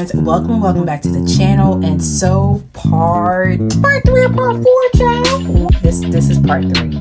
friends, welcome back to the channel. And so part 3 or part 4, child. This is part 3.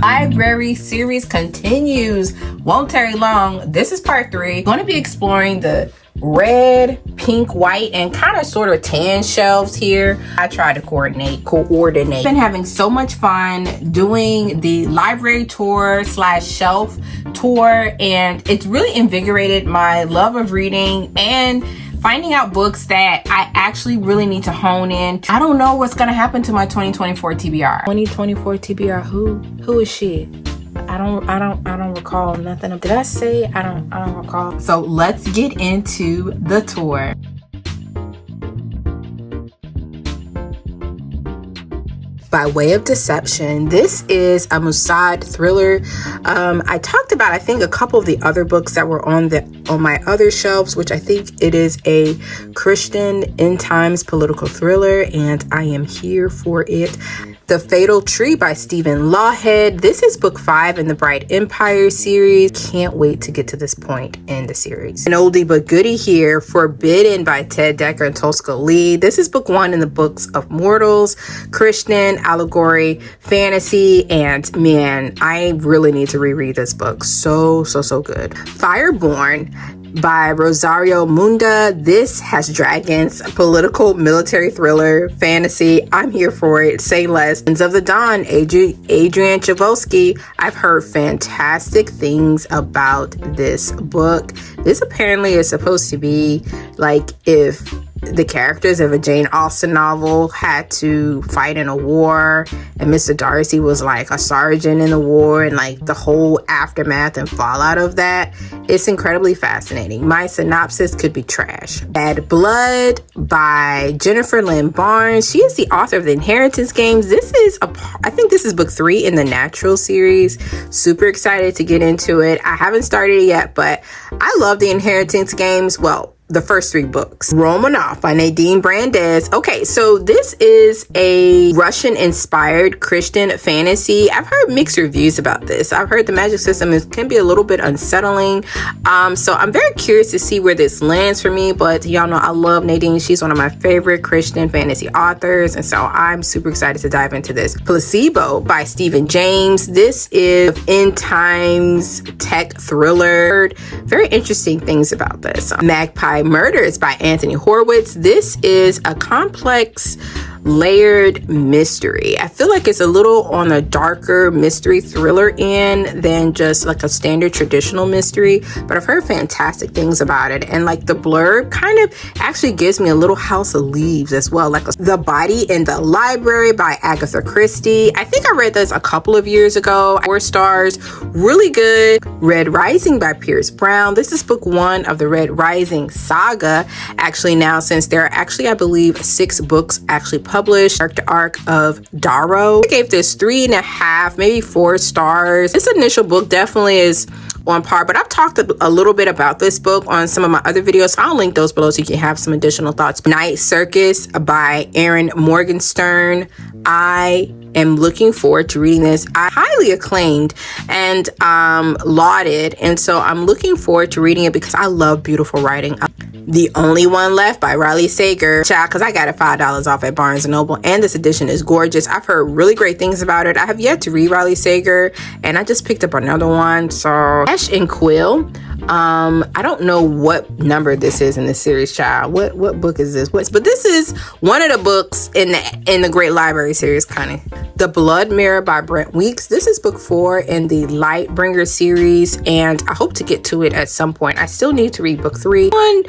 Library series continues. Won't tarry long. This is part 3. Going to be exploring the red, pink, white, and kind of sort of tan shelves here. I try to coordinate. Been having so much fun doing the library tour / shelf tour, and it's really invigorated my love of reading and finding out books that I actually really need to hone in. I don't know what's gonna happen to my 2024 TBR. 2024 TBR, who is she? I don't recall nothing. Did I say? I don't recall. So let's get into the tour. By way of deception, this is a Mossad thriller. I talked about, I think, a couple of the other books that were on my other shelves, which I think it is a Christian end times political thriller, and I am here for it. The Fatal Tree by Stephen Lawhead. This is book 5 in the Bright Empire series. Can't wait to get to this point in the series. An oldie but goodie here, Forbidden by Ted Dekker and Tosca Lee. This is book 1 in the Books of Mortals, Christian, allegory, fantasy, and man, I really need to reread this book. So good. Fireborn by Rosario Munda. This has dragons, political, military thriller, fantasy. I'm here for it. Say less. Sons of the Dawn, Adrian Chbosky. I've heard fantastic things about this book. This apparently is supposed to be like if the characters of a Jane Austen novel had to fight in a war, and Mr. Darcy was like a sergeant in the war, and like the whole aftermath and fallout of that. It's incredibly fascinating. My synopsis could be trash. Bad Blood by Jennifer Lynn Barnes. She is the author of the Inheritance Games. I think this is book 3 in the Natural series. Super excited to get into it. I haven't started it yet, but I love the Inheritance Games. Well, the first 3 books. Romanov by Nadine Brandes. Okay, so this is a Russian-inspired Christian fantasy. I've heard mixed reviews about this. I've heard the magic system can be a little bit unsettling. So I'm very curious to see where this lands for me, but y'all know I love Nadine. She's one of my favorite Christian fantasy authors, and so I'm super excited to dive into this. Placebo by Stephen James. This is end times tech thriller. Very interesting things about this. Magpie Murders by Anthony Horowitz. This is a complex, layered mystery. I feel like it's a little on a darker mystery thriller end than just like a standard traditional mystery, but I've heard fantastic things about it. And like the blurb kind of actually gives me a little House of Leaves as well, like The Body in the Library by Agatha Christie. I think I read this a couple of years ago. 4 stars, really good. Red Rising by Pierce Brown. This is book 1 of the Red Rising saga. Actually now, since there are actually, I believe, 6 books actually published. Arc of Darrow. I gave this 3.5, maybe 4 stars. This initial book definitely is on par, but I've talked a little bit about this book on some of my other videos, so I'll link those below so you can have some additional thoughts. Night Circus by Erin Morgenstern. I am looking forward to reading this. I highly acclaimed and lauded, and so I'm looking forward to reading it because I love beautiful writing. The Only One Left by Riley Sager. Child, because I got it $5 off at Barnes & Noble, and this edition is gorgeous. I've heard really great things about it. I have yet to read Riley Sager, and I just picked up another one. So Ash and Quill. I don't know what number this is in the series, child. What book is this? But this is one of the books in the Great Library series, kind of. The Blood Mirror by Brent Weeks. This is book 4 in the Lightbringer series, and I hope to get to it at some point. I still need to read book 3. One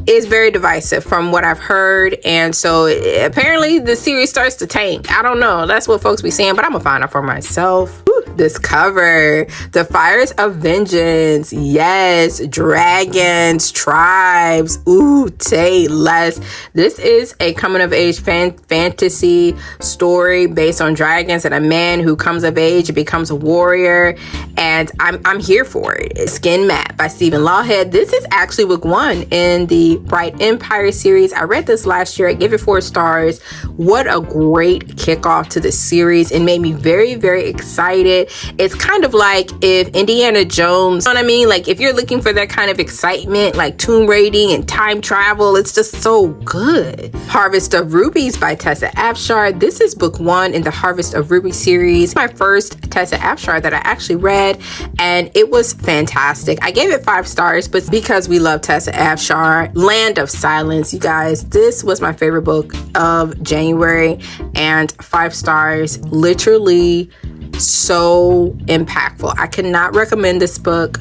is very divisive from what I've heard, and so apparently the series starts to tank. I don't know. That's what folks be saying, but I'm gonna find out for myself. This cover, The Fires of Vengeance. Yes, dragons, tribes. Ooh, say less. This is a coming of age fantasy story based on dragons and a man who comes of age and becomes a warrior. and I'm here for it. Skin Matte by Stephen Lawhead. This is actually book 1 in the Bright Empire series. I read this last year. I gave it 4 stars. What a great kickoff to the series. It made me very, very excited. It's kind of like if Indiana Jones, you know what I mean? Like if you're looking for that kind of excitement, like tomb raiding and time travel, it's just so good. Harvest of Rubies by Tessa Afshar. This is book 1 in the Harvest of Ruby series. My first Tessa Afshar that I actually read, and it was fantastic. I gave it 5 stars, but because we love Tessa Afshar. Land of Silence, you guys, this was my favorite book of January, and 5 stars. Literally so impactful. I cannot recommend this book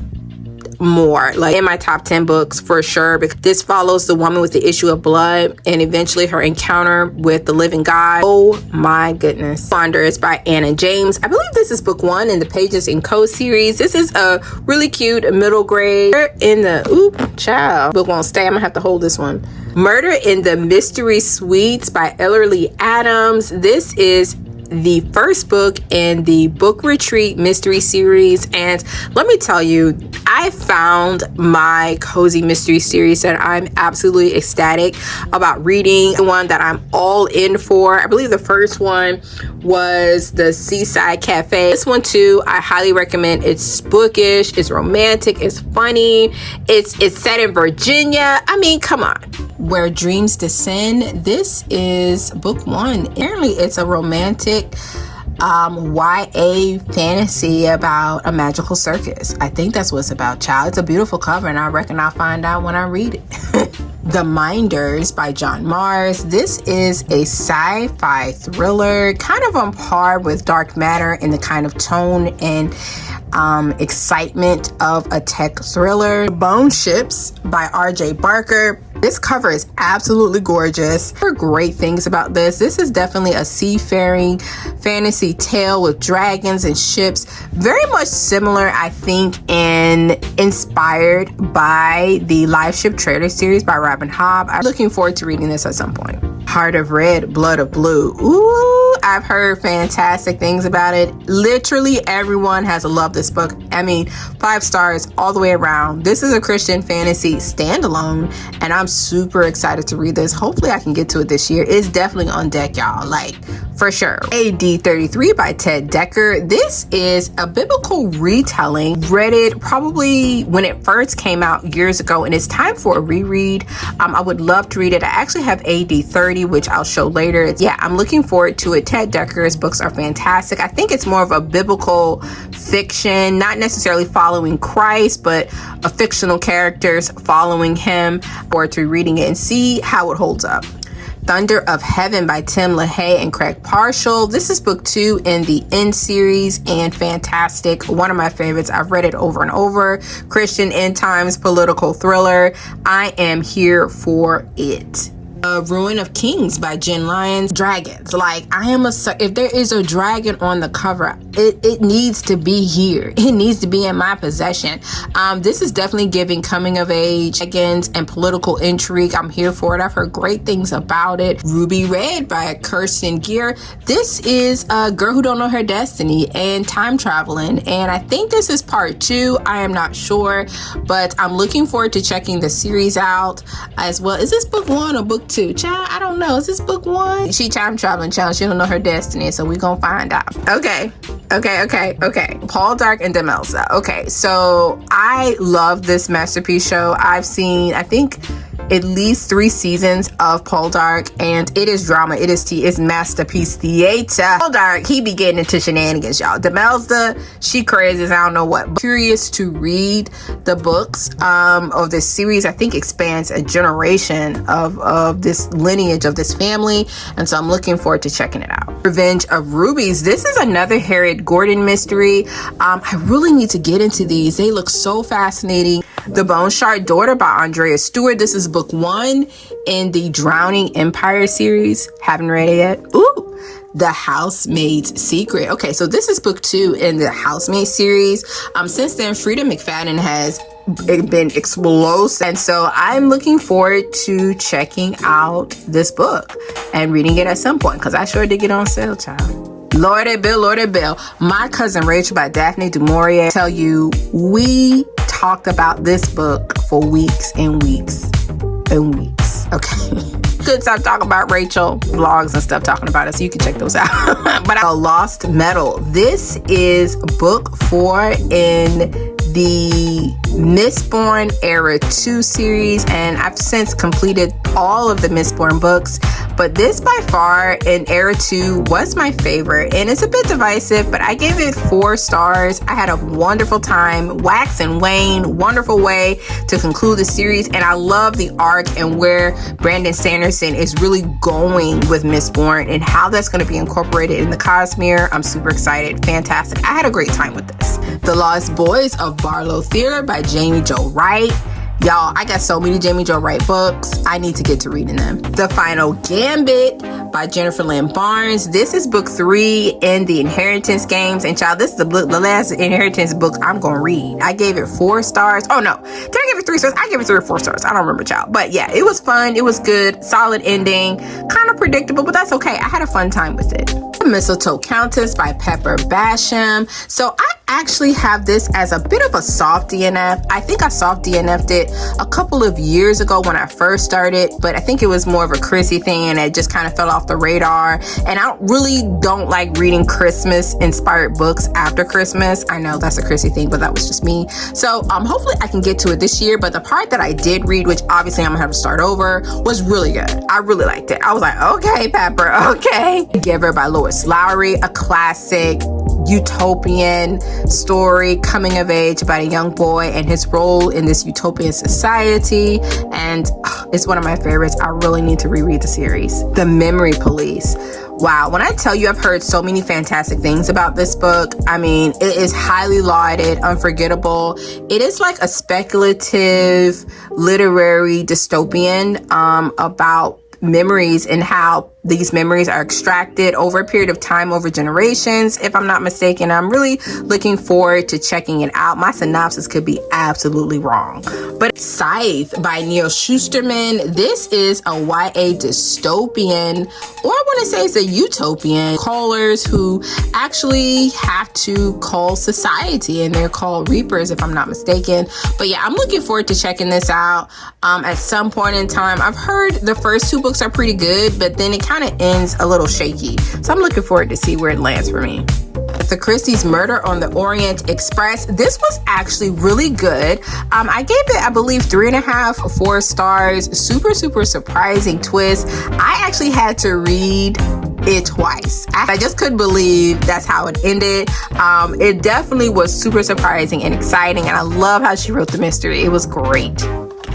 more, like in my top 10 books for sure, because this follows the woman with the issue of blood and eventually her encounter with the living God. Oh my goodness. Wanders by Anna James. I believe this is book 1 in the Pages and Co series. This is a really cute middle grade in the child book won't stay. I'm gonna have to hold this one. Murder in the Mystery Suites by Ellerly Adams. This is the first book in the Book Retreat mystery series, and let me tell you, I found my cozy mystery series that I'm absolutely ecstatic about reading. The one that I'm all in for, I believe the first one was the Seaside Cafe. This one too, I highly recommend. It's bookish, it's romantic, it's funny, it's set in Virginia. I mean, come on. Where Dreams Descend. This is book 1. Apparently it's a romantic YA fantasy about a magical circus. I think that's what it's about, child. It's a beautiful cover, and I reckon I'll find out when I read it. The Minders by John Mars. This is a sci-fi thriller, kind of on par with Dark Matter in the kind of tone and excitement of a tech thriller. Bone Ships by R.J. Barker. This cover is absolutely gorgeous. There are great things about this. This is definitely a seafaring fantasy tale with dragons and ships. Very much similar, I think, and inspired by the Live Ship Trader series by Robin Hobb. I'm looking forward to reading this at some point. Heart of Red, Blood of Blue. Ooh, I've heard fantastic things about it. Literally everyone has loved this book. I mean, 5 stars all the way around. This is a Christian fantasy standalone, and I'm super excited to read this. Hopefully I can get to it this year. It's definitely on deck, y'all, like for sure. AD 33 by Ted Decker. This is a biblical retelling. Read it probably when it first came out years ago, and it's time for a reread. I would love to read it. I actually have AD 30, which I'll show later. Yeah, I'm looking forward to it. Ted Decker's books are fantastic. I think it's more of a biblical fiction, not necessarily following Christ, but a fictional characters following him, or to reading it and see how it holds up. Thunder of Heaven by Tim LaHaye and Craig Parshall. This is book 2 in the End series, and fantastic. One of my favorites. I've read it over and over. Christian end times political thriller. I am here for it. Ruin of Kings by Jen Lyons. Dragons. Like, I am if there is a dragon on the cover, it needs to be here. It needs to be in my possession. This is definitely giving coming of age, dragons, and political intrigue. I'm here for it. I've heard great things about it. Ruby Red by Kirsten Gear. This is a girl who don't know her destiny and time traveling, and I think this is part 2. I am not sure, but I'm looking forward to checking the series out as well. Is this book 1 or book 2? Child, I don't know. Is this book 1? She time traveling, child. She don't know her destiny, so we gonna find out. Okay. Paul Dark and Demelza. Okay, so I love this masterpiece show. I've seen, I think, at least 3 seasons of Paul Dark, and it is drama. It is tea. It's masterpiece theater. Paul Dark, he be getting into shenanigans, y'all. Demelza, she crazy as I don't know what. But curious to read the books of this series. I think expands a generation of this lineage of this family, and so I'm looking forward to checking it out. Revenge of Rubies. This is another Harriet Gordon mystery. I really need to get into these. They look so fascinating. The Bone Shard Daughter by Andrea Stewart. This is book 1 in the Drowning Empire series. Haven't read it yet. Ooh. The Housemaid's Secret. Okay, so this is book 2 in the Housemaid series. Since then, Frida McFadden has been explosive, and so I'm looking forward to checking out this book and reading it at some point, because I sure did get on sale, child. Lordy Bill. My Cousin Rachel by Daphne du Maurier. Tell you, we talked about this book for weeks and weeks and weeks. Okay. Could stop talking about Rachel vlogs and stuff talking about it, so you can check those out. But A Lost Metal. This is book 4 in the Mistborn Era 2 series, and I've since completed all of the Mistborn books, but this by far in Era 2 was my favorite, and it's a bit divisive, but I gave it 4 stars. I had a wonderful time. Wax and wane, wonderful way to conclude the series, and I love the arc and where Brandon Sanderson is really going with Mistborn and how that's going to be incorporated in the Cosmere. I'm super excited. Fantastic. I had a great time with this. The Lost Boys of Barlow Theater by Jamie Jo Wright. Y'all, I got so many Jamie Jo Wright books. I need to get to reading them. The Final Gambit by Jennifer Lynn Barnes. This is book 3 in the Inheritance games. And child, this is the last Inheritance book I'm going to read. I gave it 4 stars. Oh no, did I give it 3 stars? I gave it 3 or 4 stars. I don't remember, child. But yeah, it was fun. It was good. Solid ending. Kind of predictable, but that's okay. I had a fun time with it. The Mistletoe Countess by Pepper Basham. So I actually have this as a bit of a soft DNF. I think I soft DNF'd it a couple of years ago when I first started, but I think it was more of a Chrissie thing and it just kind of fell off the radar. And I don't like reading Christmas inspired books after Christmas. I know that's a Chrissie thing, but that was just me. So hopefully I can get to it this year. But the part that I did read, which obviously I'm gonna have to start over, was really good. I really liked it. I was like, okay, Pepper, okay. Giver by Lois Lowry, a classic utopian story, coming of age about a young boy and his role in this utopian society, and it's one of my favorites. I really need to reread the series. The Memory Police. Wow, when I tell you I've heard so many fantastic things about this book, I mean, it is highly lauded, unforgettable. It is like a speculative literary dystopian about memories and how these memories are extracted over a period of time, over generations, if I'm not mistaken. I'm really looking forward to checking it out. My synopsis could be absolutely wrong. But Scythe by Neil Shusterman. This is a YA dystopian, or I want to say it's a utopian, callers who actually have to call society, and they're called Reapers, if I'm not mistaken. But yeah, I'm looking forward to checking this out at some point in time. I've heard the first 2 books are pretty good, but then it kind of ends a little shaky. So I'm looking forward to see where it lands for me. The Christie's Murder on the Orient Express. This was actually really good. I gave it, I believe, 3.5 or 4 stars. Super surprising twist. I actually had to read it twice. I just couldn't believe that's how it ended. It definitely was super surprising and exciting, and I love how she wrote the mystery. It was great.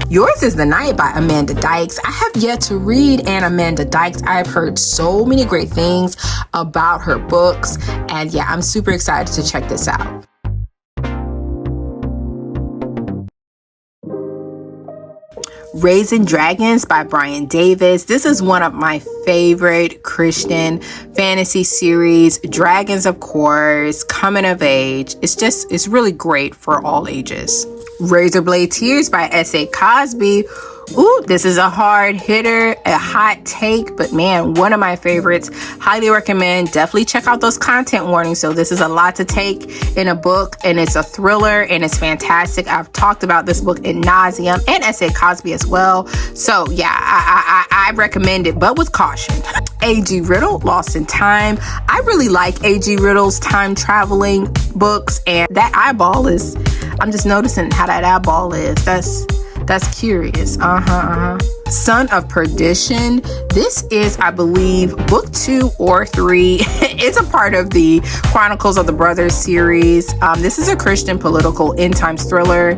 Yours is the Night by Amanda Dykes. I have yet to read Amanda Dykes. I've heard so many great things about her books, and yeah, I'm super excited to check this out. Raising Dragons by Brian Davis. This is one of my favorite Christian fantasy series. Dragons, of course, coming of age. It's really great for all ages. Razorblade Tears by S.A. Cosby. Ooh, this is a hard hitter, a hot take, but man, one of my favorites. Highly recommend. Definitely check out those content warnings. So this is a lot to take in a book, and it's a thriller, and it's fantastic. I've talked about this book in nauseum, and S.A. Cosby as well. So yeah, I recommend it, but with caution. A.G. Riddle, Lost in Time. I really like A.G. Riddle's time traveling books, and that eyeball is, I'm just noticing how that eyeball is. That's curious. Son of Perdition. This is, I believe, book 2 or 3. It's a part of the Chronicles of the Brothers series. This is a Christian political end times thriller.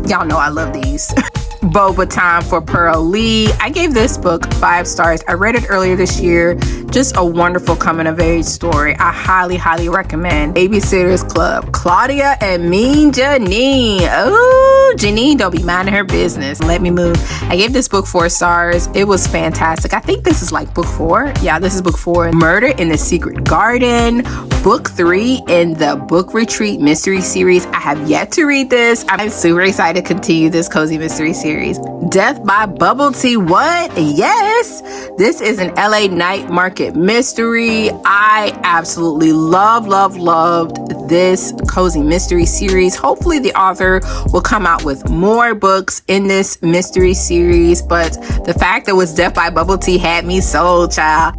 Y'all know I love these. Boba Time for Pearl Lee. I gave this book 5 stars. I read it earlier this year. Just a wonderful coming of age story. I highly recommend. Babysitter's Club. Claudia and Mean Janine. Oh, Janine don't be minding her business. Let me move. I gave this book 4 stars. It was fantastic. I think this is like book 4. Yeah, this is book 4. Murder in the Secret Garden. book 3 in the Book Retreat mystery series. I have yet to read this. I'm super excited to continue this cozy mystery series. Death by Bubble Tea. What? Yes. This is an LA night market mystery. I absolutely loved this cozy mystery series. Hopefully the author will come out with more books in this mystery series, but the fact that it was Death by Bubble Tea had me sold, child.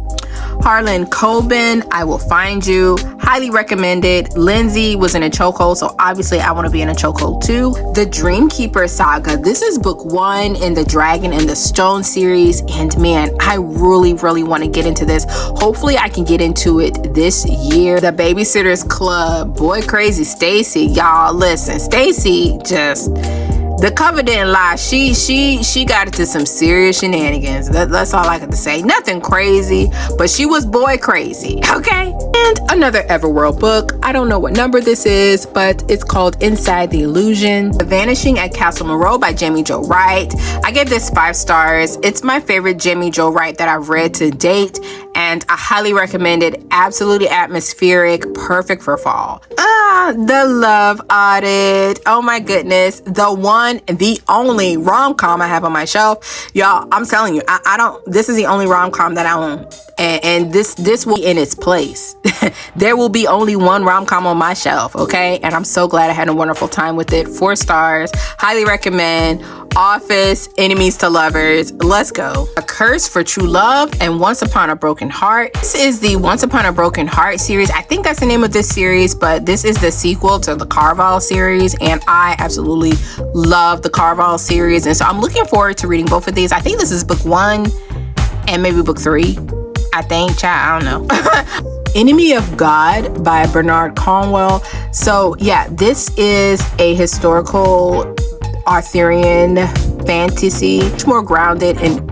Harlan Coben, I Will Find You. Highly recommended. Lindsay was in a chokehold, so obviously I want to be in a chokehold too. The Dreamkeeper Saga. This is book 1 in the Dragon and the Stone series, and man, I really want to get into this. Hopefully I can get into it this year. The Babysitters Club. Boy crazy Stacy, y'all. Listen, Stacy just... the cover didn't lie. She got into some serious shenanigans. That's all I got to say. Nothing crazy, but she was boy crazy, okay? And another Everworld book. I don't know what number this is, but it's called Inside the Illusion. The Vanishing at Castle Moreau by Jamie Jo Wright. I gave this 5 stars. It's my favorite Jamie Jo Wright that I've read to date, and I highly recommend it. Absolutely atmospheric, perfect for fall. The Love Audit. Oh my goodness. The only rom-com I have on my shelf. Y'all, I'm telling you, this is the only rom-com that I own. And this will be in its place. There will be only one rom-com on my shelf, okay? And I'm so glad I had a wonderful time with it. 4 stars. Highly recommend. Office, Enemies to Lovers. Let's go. A Curse for True Love and Once Upon a Broken Heart. This is the Once Upon a Broken Heart series. I think that's the name of this series, but this is the sequel to the Carval series, and I absolutely love the Carval series, and so I'm looking forward to reading both of these. I think this is book 1 and maybe book 3. I think, child, I don't know. Enemy of God by Bernard Cornwell. So yeah, this is a historical Arthurian fantasy, much more grounded in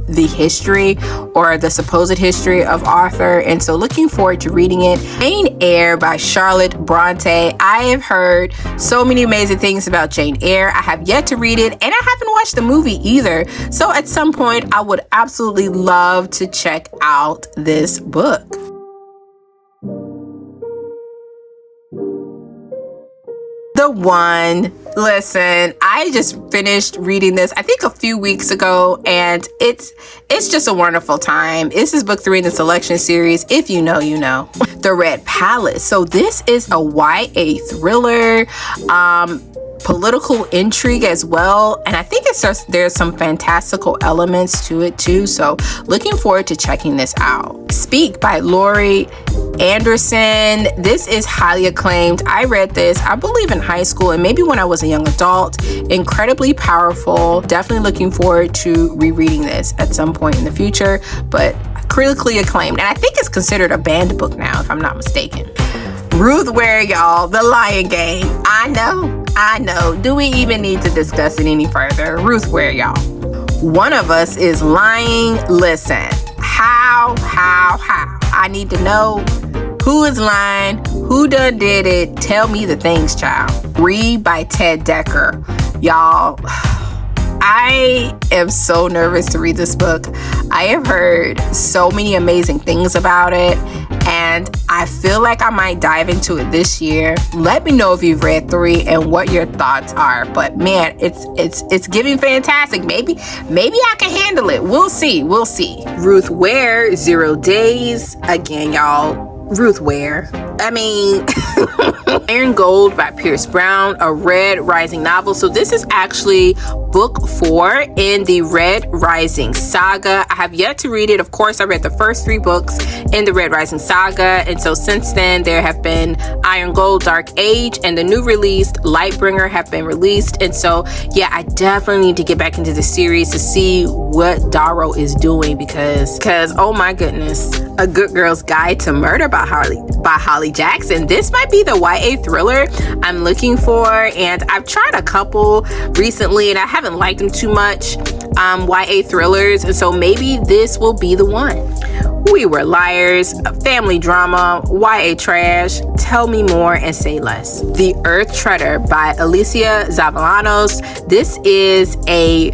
the history or the supposed history of Arthur, and so looking forward to reading it. Jane Eyre by Charlotte Bronte. I have heard so many amazing things about Jane Eyre. I have yet to read it, and I haven't watched the movie either, so at some point I would absolutely love to check out this book. The One. Listen, I just finished reading this, I think a few weeks ago, and it's just a wonderful time. This is book 3 in the Selection series. If you know, you know. The Red Palace. So this is a YA thriller, political intrigue as well, and I think there's some fantastical elements to it too, so looking forward to checking this out. Speak by Laurie Anderson. This is highly acclaimed. I read this, I believe, in high school and maybe when I was a young adult. Incredibly powerful. Definitely looking forward to rereading this at some point in the future, but critically acclaimed, and I think it's considered a banned book now, if I'm not mistaken. Ruth Ware, y'all. The Lion Game. I know. Do we even need to discuss it any further? Ruth Ware, y'all. One of Us is Lying. Listen, how? I need to know who is lying, who done did it. Tell me the things, child. Read by Ted Decker. Y'all, I am so nervous to read this book. I have heard so many amazing things about it, and I feel like I might dive into it this year. Let me know if you've read 3 and what your thoughts are. But man, it's giving fantastic. Maybe I can handle it. We'll see. Ruth Ware, 0 Days. Again, y'all, Ruth Ware. I mean, Iron Gold by Pierce Brown, a Red Rising novel. So this is actually book 4 in the Red Rising saga. I have yet to read it. Of course, I read the first 3 books in the Red Rising saga, and so since then there have been Iron Gold, Dark Age, and the new released Lightbringer have been released. And so yeah, I definitely need to get back into the series to see what Darrow is doing, because oh my goodness, A Good Girl's Guide to Murder by Holly Jackson. This might be the YA thriller I'm looking for, and I've tried a couple recently and I haven't liked them too much, YA thrillers, and so maybe this will be the one. We Were Liars, a family drama, YA trash, tell me more and say less. The Earth Treader by Alicia Zavalanos. This is a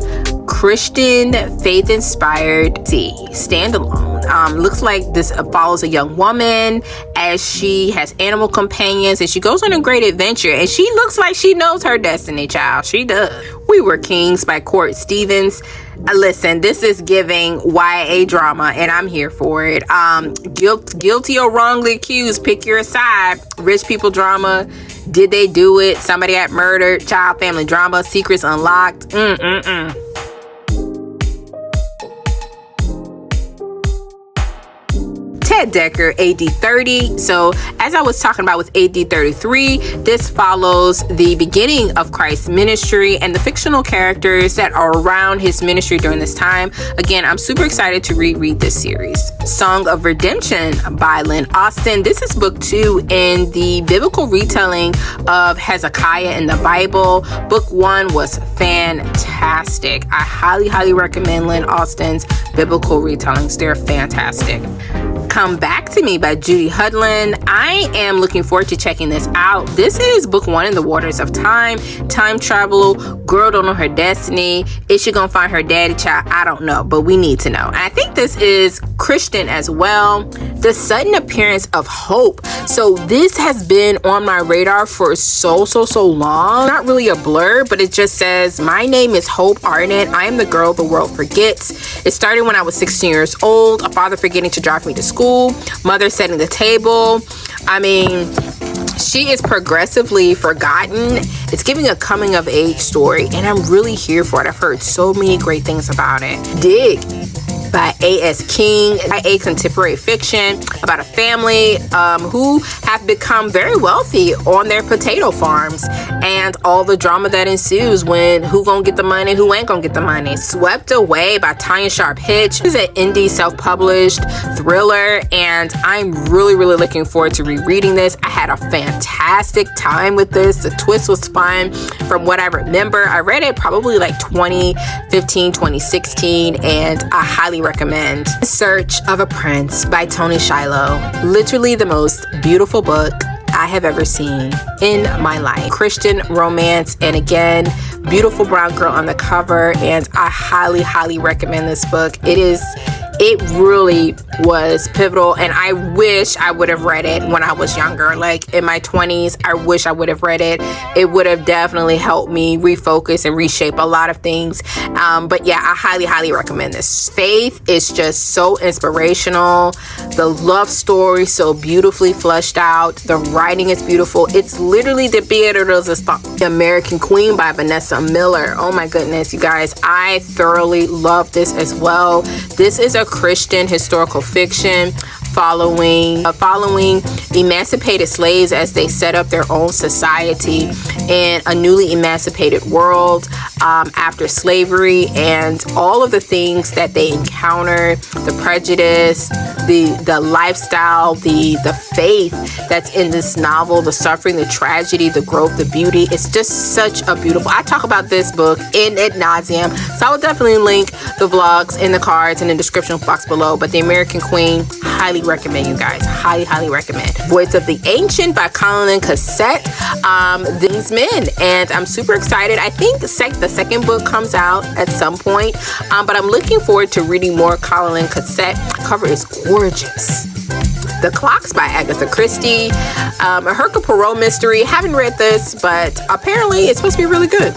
Christian faith-inspired standalone. Looks like this follows a young woman as she has animal companions and she goes on a great adventure, and she looks like she knows her destiny, child. She does. We Were Kings by Court Stevens. Listen, this is giving YA drama, and I'm here for it. Guilty or wrongly accused, pick your side. Rich people drama. Did they do it? Somebody got murdered. Child family drama. Secrets unlocked. Ted Dekker, AD 30. So as I was talking about with AD 33, this follows the beginning of Christ's ministry and the fictional characters that are around his ministry during this time. Again, I'm super excited to reread this series. Song of Redemption by Lynn Austin. This is book 2 in the biblical retelling of Hezekiah in the Bible. Book 1 was fantastic. I highly recommend Lynn Austin's biblical retellings. They're fantastic. Come Back to Me by Judy Hudlin. I am looking forward to checking this out. This is book 1 in the waters of time. Time travel, girl don't know her destiny. Is she gonna find her daddy, child? I don't know, but we need to know. And I think this is Christian as well. The sudden appearance of hope. So this has been on my radar for so long. Not really a blur, but it just says, my name is Hope Arnett. I am the girl the world forgets. It started when I was 16 years old. A father forgetting to drive me to school. Mother setting the table. I mean, she is progressively forgotten. It's giving a coming of age story, and I'm really here for it. I've heard so many great things about it. Dig by A.S. King, a contemporary fiction about a family who have become very wealthy on their potato farms, and all the drama that ensues when who gonna get the money, who ain't gonna get the money. Swept Away by Tanya Sharp Hitch. This is an indie self-published thriller, and I'm really looking forward to rereading this. I had a fantastic time with this. The twist was fun. From what I remember, I read it probably like 2015, 2016, and I highly recommend Search of a Prince by Tony Shiloh. Literally the most beautiful book I have ever seen in my life. Christian romance, and again, beautiful brown girl on the cover, and I highly recommend this book. It really was pivotal, and I wish I would have read it when I was younger, like in my 20s. I wish I would have read it. It would have definitely helped me refocus and reshape a lot of things. But yeah, I highly recommend this. Faith is just so inspirational. The love story so beautifully fleshed out. The writing is beautiful. It's literally the theater of the American Queen by Vanessa Miller. Oh my goodness, you guys, I thoroughly love this as well. This is a Christian historical fiction following emancipated slaves as they set up their own society in a newly emancipated world after slavery, and all of the things that they encounter, the prejudice, the lifestyle, the faith that's in this novel, the suffering, the tragedy, the growth, the beauty. It's just such a beautiful. I talk about this book in ad nauseum, so I will definitely link the vlogs in the cards in the description box below. But The American Queen, highly recommend, you guys. Highly recommend. Voice of the Ancient by Colin Cassette. These Men, and I'm super excited. I think the second book comes out at some point, but I'm looking forward to reading more Colin Cassette. Cover is gorgeous. The Clocks by Agatha Christie. A Hercule Poirot mystery. Haven't read this, but apparently it's supposed to be really good.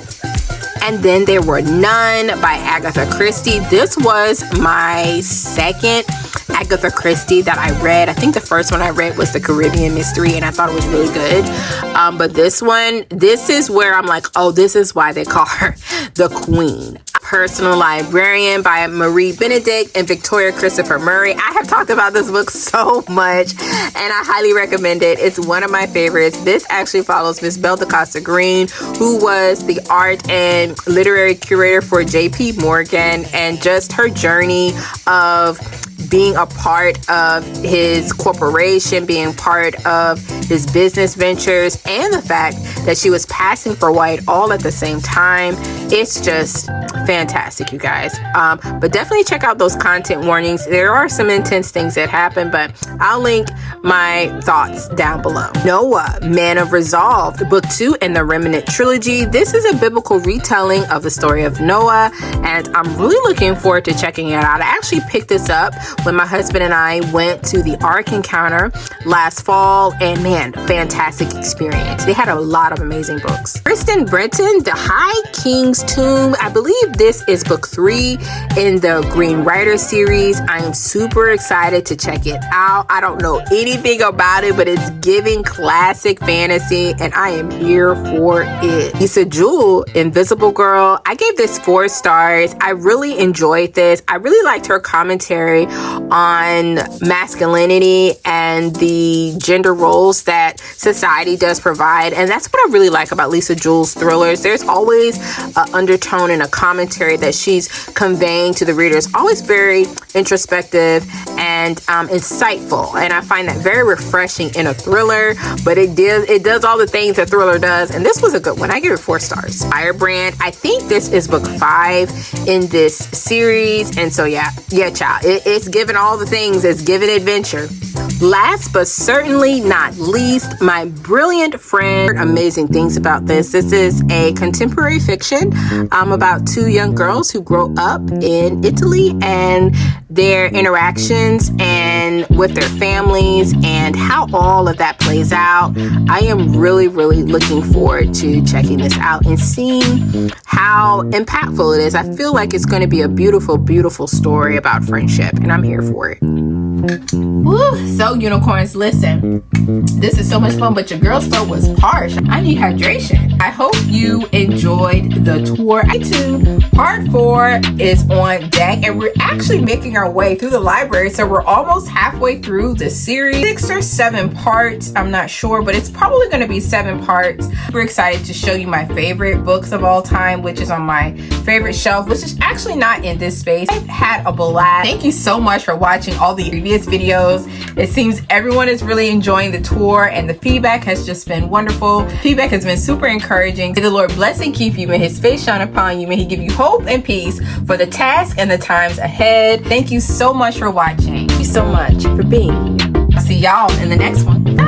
And then There Were None by Agatha Christie. This was my second Agatha Christie that I read. I think the first one I read was The Caribbean Mystery, and I thought it was really good. But this one, this is where I'm like, oh, this is why they call her the Queen. Personal Librarian by Marie Benedict and Victoria Christopher Murray. I have talked about this book so much, and I highly recommend it. It's one of my favorites. This actually follows Miss Belle DaCosta Green, who was the art and literary curator for J.P. Morgan, and just her journey of being a part of his corporation, being part of his business ventures, and the fact that she was passing for white all at the same time. It's just fantastic, you guys. But definitely check out those content warnings. There are some intense things that happen, but I'll link my thoughts down below. Noah, Man of Resolve, book 2 in the Remnant trilogy. This is a biblical retelling of the story of Noah, and I'm really looking forward to checking it out. I actually picked this up when my husband and I went to the Ark Encounter last fall, and man, fantastic experience. They had a lot of amazing books. Kristen Brenton, The High King's Tomb. I believe this is book 3 in the Green Rider series. I am super excited to check it out. I don't know anything about it, but it's giving classic fantasy, and I am here for it. Lisa Jewell, Invisible Girl. I gave this 4 stars. I really enjoyed this. I really liked her commentary on masculinity and the gender roles that society does provide, and that's what I really like about Lisa Jewell's thrillers. There's always an undertone and a commentary that she's conveying to the readers, always very introspective and insightful, and I find that very refreshing in a thriller. But it does all the things a thriller does, and this was a good one. I give it 4 stars. Firebrand, I think this is book 5 in this series, and so yeah child, it's given all the things. It's given adventure. Last but certainly not least, My Brilliant Friend. Amazing things about this. This is a contemporary fiction about 2 young girls who grow up in Italy and their interactions and with their families and how all of that plays out. I am really looking forward to checking this out and seeing how impactful it is. I feel like it's going to be a beautiful story about friendship, and I'm here for it. Woo, so unicorns, listen, this is so much fun, but your girl's throat was parched. I need hydration. I hope you enjoyed the tour. Part 4 is on deck, and we're actually making our way through the library, so we're almost halfway through the series. 6 or 7 parts, I'm not sure, but it's probably going to be 7 parts. We're excited to show you my favorite books of all time, which is on my favorite shelf, which is actually not in this space. I've had a blast. Thank you so much for watching all the previous videos. It seems everyone is really enjoying the tour, and the feedback has just been wonderful. Feedback has been super encouraging. May the Lord bless and keep you. May his face shine upon you. May he give you hope and peace for the task and the times ahead. Thank you so much for watching. Thank you so much for being here. I'll see y'all in the next one. Bye.